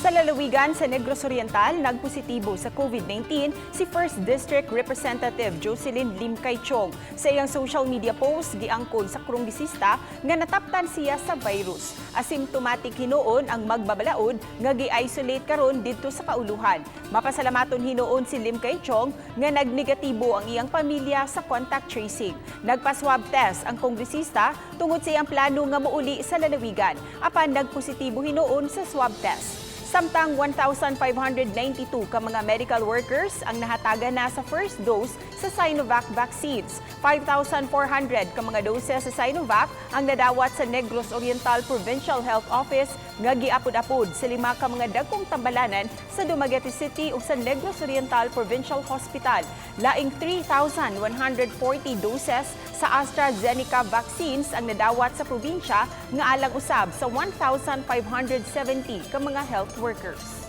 Sa lalawigan sa Negros Oriental, nagpositibo sa COVID-19 si 1st District Representative Jocelyn Limkaichong. Sa iyang social media post, giangkon sa krunggisista nga nataptan siya sa virus. Asymptomatic hinuon ang magbabalaod nga gi-isolate karon didto sa kauluhan. Mapasalamaton hinuon si Limkaichong nga nagnegatibo ang iyang pamilya sa contact tracing. Nagpa-swab test ang kongresista tungod sa iyang plano nga mouli sa lalawigan. Apan nagpositibo hinuon sa swab test. Samtang 1,592 ka mga medical workers ang nahatagan na sa first dose sa Sinovac vaccines. 5,400 ka mga doses sa Sinovac ang nadawat sa Negros Oriental Provincial Health Office nga giapod-apod sa 5 ka mga dagkong tambalanan sa Dumaguete City ug sa Negros Oriental Provincial Hospital. Laing 3,140 doses sa AstraZeneca vaccines ang nadawat sa probinsya nga alang usab sa 1,570 ka mga health workers.